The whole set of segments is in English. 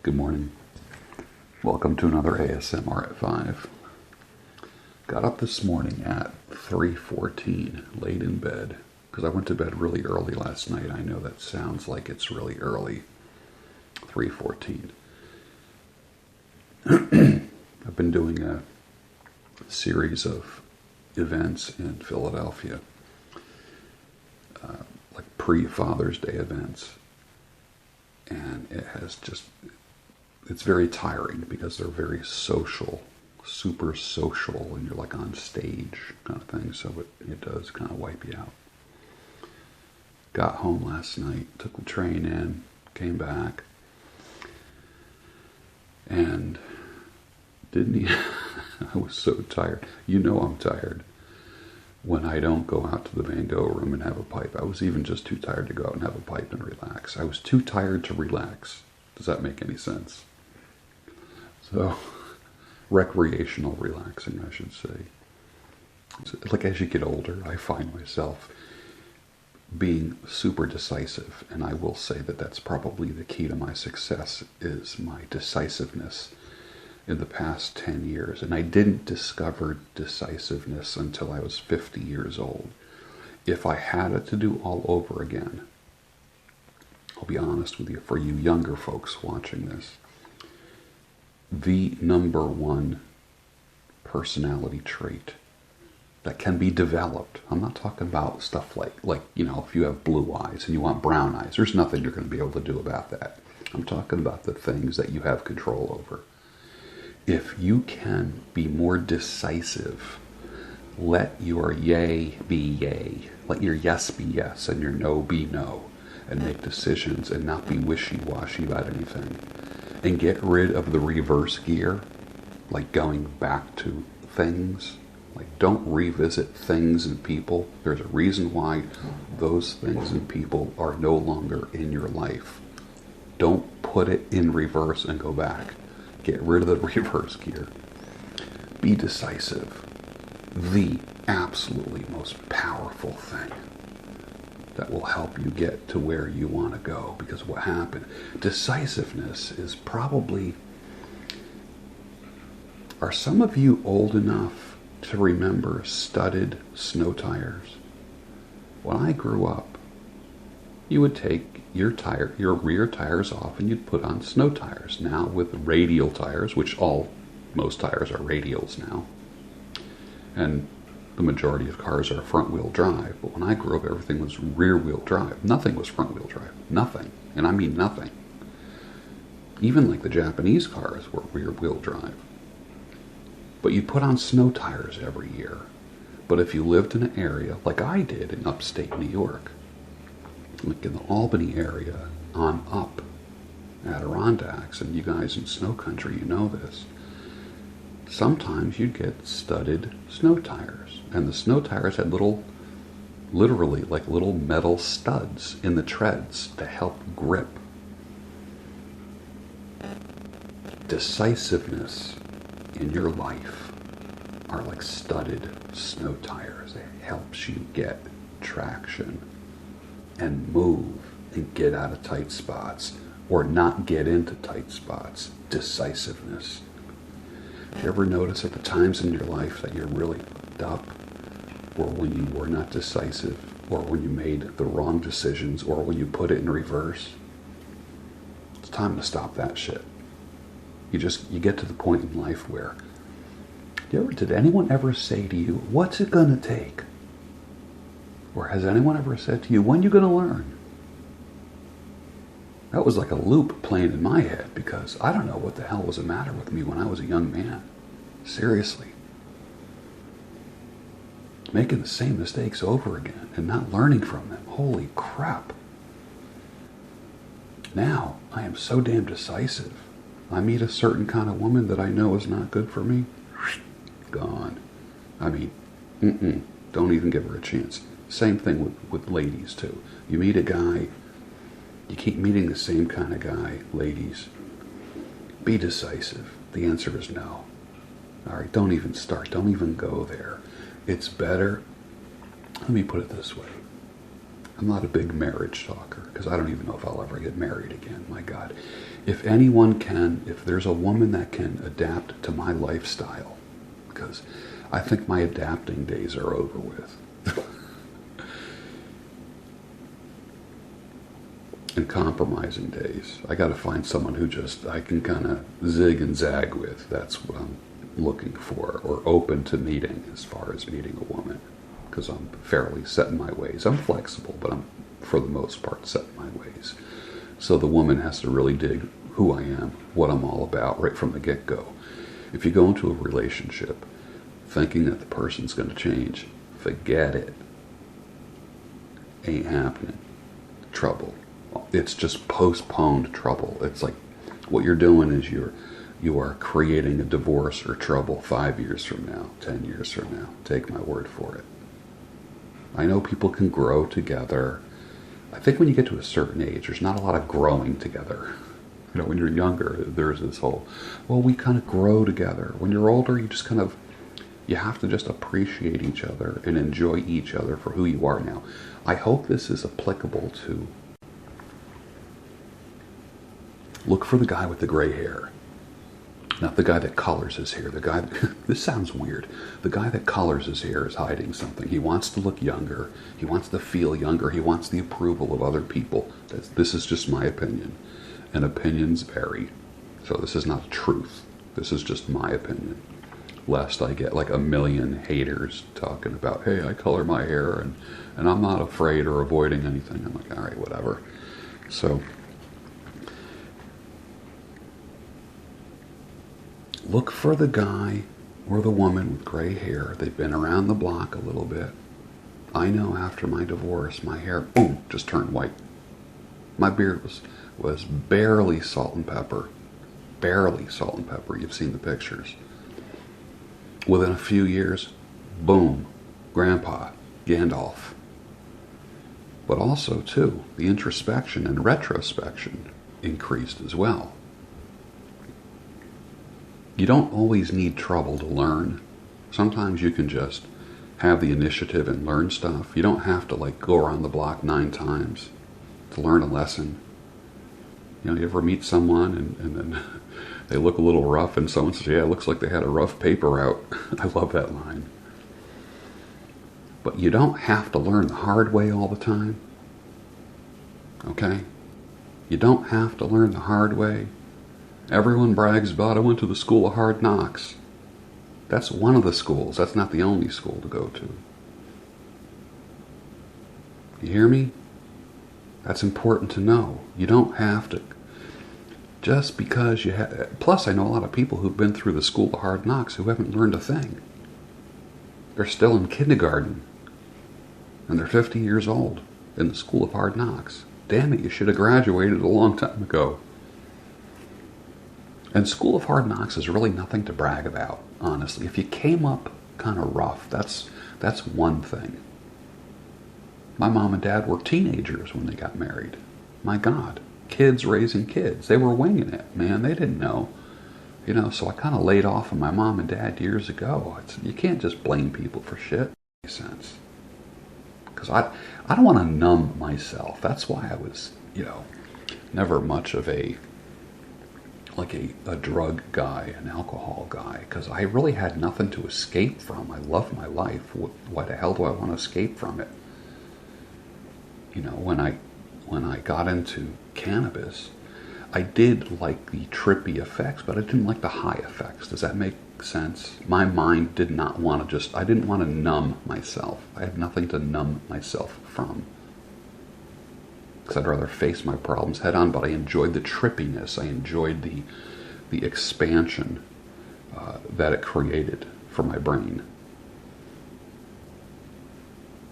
Good morning. Welcome to another ASMR at 5. Got up this morning at 3:14, laid in bed, because I went to bed really early last night. I know that sounds like it's really early. 3:14. I've been doing a series of events in Philadelphia, like pre-Father's Day events. And it's very tiring because they're very social, super social, and you're like on stage kind of thing, so it does kind of wipe you out. Got home last night, took the train in, came back, and I was so tired. You know I'm tired when I don't go out to the Van Gogh room and have a pipe. I was even just too tired to go out and have a pipe and relax. I was too tired to relax. Does that make any sense? So, recreational relaxing, I should say. Like as you get older, I find myself being super decisive, and I will say that that's probably the key to my success, is my decisiveness in the past 10 years. And I didn't discover decisiveness until I was 50 years old. If I had it to do all over again, I'll be honest with you, for you younger folks watching this, the number one personality trait that can be developed. I'm not talking about stuff like, if you have blue eyes and you want brown eyes, there's nothing you're going to be able to do about that. I'm talking about the things that you have control over. If you can be more decisive, let your yay be yay, let your yes be yes, and your no be no, and make decisions and not be wishy-washy about anything. And get rid of the reverse gear, like going back to things. Like, don't revisit things and people. There's a reason why those things and people are no longer in your life. Don't put it in reverse and go back. Get rid of the reverse gear. Be decisive. The absolutely most powerful thing that will help you get to where you want to go. Because what happened? Decisiveness is probably... Are some of you old enough to remember studded snow tires? When I grew up, you would take your rear tires off and you'd put on snow tires. Now with radial tires, which most tires are radials now, and the majority of cars are front wheel drive. But when I grew up, everything was rear wheel drive. Nothing was front wheel drive. Nothing. And I mean nothing. Even like the Japanese cars were rear wheel drive. But you'd put on snow tires every year. But if you lived in an area like I did in upstate New York, like in the Albany area on up, Adirondacks, and you guys in snow country, you know this, sometimes you'd get studded snow tires. And the snow tires had literally like little metal studs in the treads to help grip. Decisiveness in your life are like studded snow tires. It helps you get traction and move and get out of tight spots or not get into tight spots. Decisiveness. Do you ever notice at the times in your life that you're really fucked up, or when you were not decisive, or when you made the wrong decisions, or when you put it in reverse? It's time to stop that shit. You get to the point in life where, did anyone ever say to you, what's it gonna take? Or has anyone ever said to you, when you gonna learn? That was like a loop playing in my head, because I don't know what the hell was the matter with me when I was a young man. Seriously. Making the same mistakes over again and not learning from them. Holy crap. Now, I am so damn decisive. I meet a certain kind of woman that I know is not good for me. Gone. I mean, don't even give her a chance. Same thing with ladies, too. You meet a guy, you keep meeting the same kind of guy, ladies. Be decisive. The answer is no. All right, don't even start. Don't even go there. It's better. Let me put it this way. I'm not a big marriage talker because I don't even know if I'll ever get married again. My God. If anyone can, if there's a woman that can adapt to my lifestyle, because I think my adapting days are over with. And compromising days. I got to find someone who just I can kind of zig and zag with. That's what I'm looking for, or open to meeting as far as meeting a woman, because I'm fairly set in my ways. I'm flexible, but I'm for the most part set in my ways. So the woman has to really dig who I am, what I'm all about right from the get-go. If you go into a relationship thinking that the person's going to change, forget it. Ain't happening. Trouble. It's just postponed trouble. It's like what you're doing is you are creating a divorce or trouble 5 years from now, 10 years from now. Take my word for it. I know people can grow together. I think when you get to a certain age, there's not a lot of growing together. You know, when you're younger, there's this whole, well, we kind of grow together. When you're older, you just kind of, you have to just appreciate each other and enjoy each other for who you are now. I hope this is applicable to, look for the guy with the gray hair. Not the guy that colors his hair. The guy, this sounds weird. The guy that colors his hair is hiding something. He wants to look younger. He wants to feel younger. He wants the approval of other people. This is just my opinion. And opinions vary. So this is not truth. This is just my opinion. Lest I get like a million haters talking about, hey, I color my hair and I'm not afraid or avoiding anything. I'm like, all right, whatever. So look for the guy or the woman with gray hair. They've been around the block a little bit. I know after my divorce, my hair, boom, just turned white. My beard was barely salt and pepper. Barely salt and pepper. You've seen the pictures. Within a few years, boom, Grandpa, Gandalf. But also, too, the introspection and retrospection increased as well. You don't always need trouble to learn. Sometimes you can just have the initiative and learn stuff. You don't have to like go around the block 9 times to learn a lesson. You know, you ever meet someone and then they look a little rough and someone says, yeah, it looks like they had a rough paper route. I love that line. But you don't have to learn the hard way all the time. Okay? You don't have to learn the hard way. Everyone brags about, I went to the school of hard knocks. That's one of the schools. That's not the only school to go to. You hear me? That's important to know. You don't have to, just because you have, plus I know a lot of people who've been through the school of hard knocks who haven't learned a thing. They're still in kindergarten. And they're 50 years old in the school of hard knocks. Damn it, you should have graduated a long time ago. And School of Hard Knocks is really nothing to brag about, honestly. If you came up kind of rough, that's one thing. My mom and dad were teenagers when they got married. My God, kids raising kids. They were winging it, man. They didn't know. You know, so I kind of laid off on my mom and dad years ago. You can't just blame people for shit. Makes sense. Because I don't want to numb myself. That's why I was, you know, never much of a drug guy, an alcohol guy, because I really had nothing to escape from. I love my life. Why the hell do I want to escape from it? You know, when I got into cannabis, I did like the trippy effects, but I didn't like the high effects. Does that make sense? My mind did not want to I didn't want to numb myself. I had nothing to numb myself from. Because I'd rather face my problems head on, but I enjoyed the trippiness. I enjoyed the expansion that it created for my brain.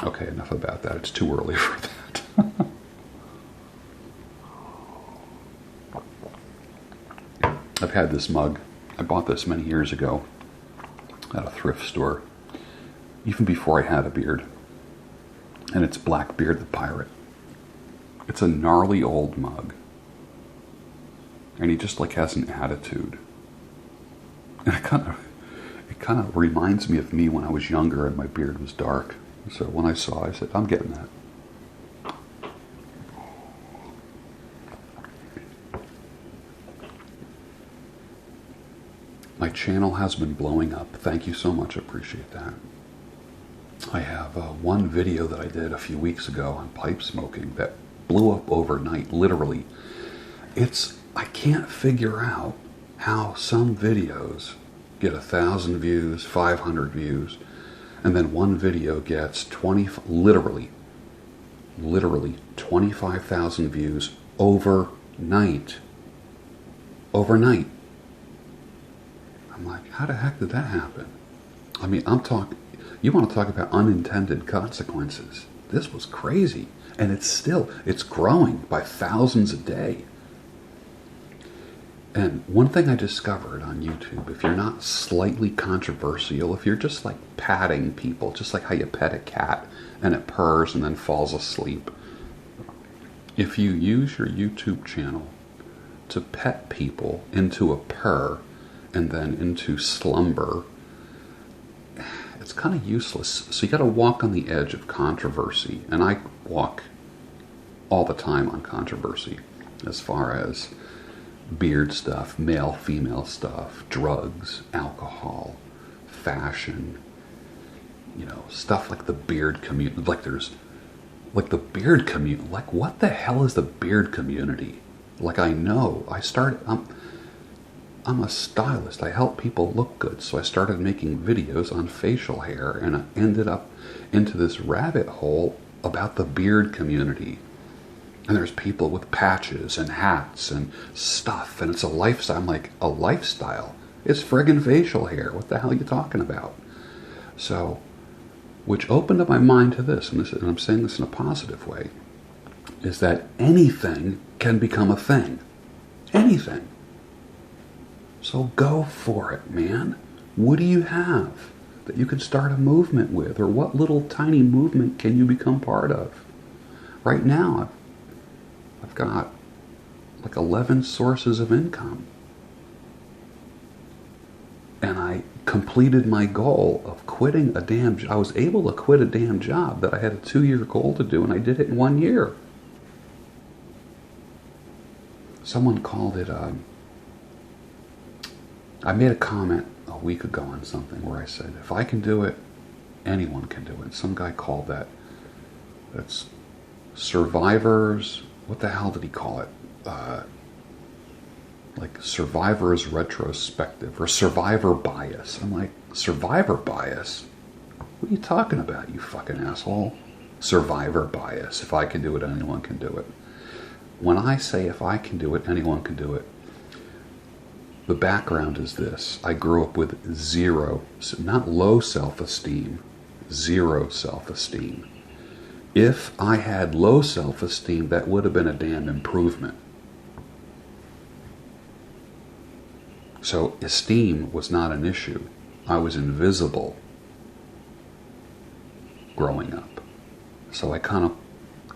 Okay, enough about that. It's too early for that. I've had this mug. I bought this many years ago at a thrift store, even before I had a beard. And it's Blackbeard the Pirate. It's a gnarly old mug. And he just like has an attitude. And it kind of reminds me of me when I was younger and my beard was dark. So when I saw it, I said, I'm getting that. My channel has been blowing up. Thank you so much. I appreciate that. I have one video that I did a few weeks ago on pipe smoking that blew up overnight, literally. I can't figure out how some videos get 1,000 views, 500 views, and then one video gets literally 25,000 views overnight. Overnight. I'm like, how the heck did that happen? I mean, you want to talk about unintended consequences. This was crazy. And it's growing by thousands a day. And one thing I discovered on YouTube, if you're not slightly controversial, if you're just like patting people, just like how you pet a cat and it purrs and then falls asleep, if you use your YouTube channel to pet people into a purr and then into slumber, it's kind of useless. So you got to walk on the edge of controversy. And I walk all the time on controversy as far as beard stuff, male, female stuff, drugs, alcohol, fashion, stuff like the beard community. Like the beard community. Like, what the hell is the beard community? Like, I'm a stylist. I help people look good. So I started making videos on facial hair, and I ended up into this rabbit hole about the beard community. And there's people with patches and hats and stuff, and it's a lifestyle. I'm like, a lifestyle? It's friggin' facial hair. What the hell are you talking about? So, which opened up my mind to this, and I'm saying this in a positive way, is that anything can become a thing. Anything. So go for it, man. What do you have that you can start a movement with? Or what little tiny movement can you become part of? Right now, I've got like 11 sources of income. And I completed my goal of quitting a damn job. I was able to quit a damn job that I had a 2-year goal to do, and I did it in 1 year. Someone called it, I made a comment a week ago on something where I said, if I can do it, anyone can do it. Some guy called that's survivors, what the hell did he call it? Like survivor's retrospective or survivor bias. I'm like, survivor bias? What are you talking about, you fucking asshole? Survivor bias. If I can do it, anyone can do it. When I say if I can do it, anyone can do it, the background is this. I grew up with zero, not low self-esteem, zero self-esteem. If I had low self-esteem, that would have been a damn improvement. So esteem was not an issue. I was invisible growing up. So I kind of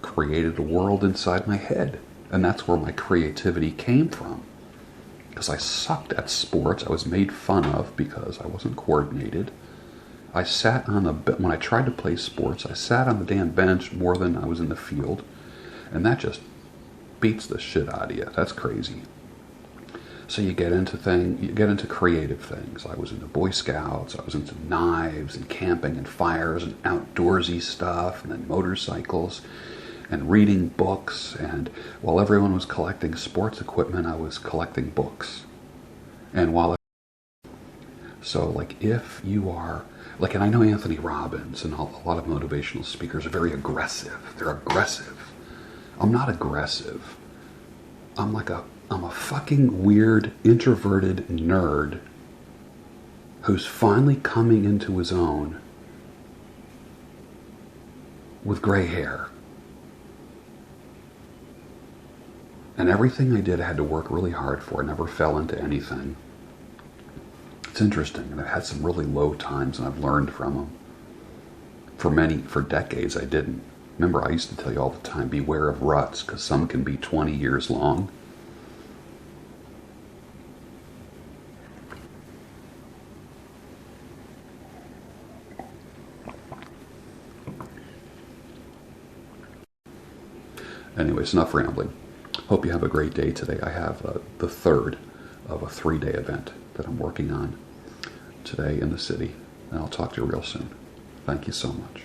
created a world inside my head. And that's where my creativity came from. Because I sucked at sports. I was made fun of because I wasn't coordinated. I sat on when I tried to play sports, I sat on the damn bench more than I was in the field. And that just beats the shit out of you. That's crazy. So you get into creative things. I was into Boy Scouts, I was into knives and camping and fires and outdoorsy stuff, and then motorcycles and reading books. And while everyone was collecting sports equipment, I was collecting books. And so like if you are, like, and I know Anthony Robbins and a lot of motivational speakers are very aggressive. They're aggressive. I'm not aggressive. I'm a fucking weird, introverted nerd who's finally coming into his own with gray hair. And everything I did, I had to work really hard for. I never fell into anything. It's interesting. And I've had some really low times, and I've learned from them. For decades, I didn't. Remember, I used to tell you all the time, beware of ruts, because some can be 20 years long. Anyways, enough rambling. Hope you have a great day today. I have the third of a 3-day event that I'm working on today in the city. And I'll talk to you real soon. Thank you so much.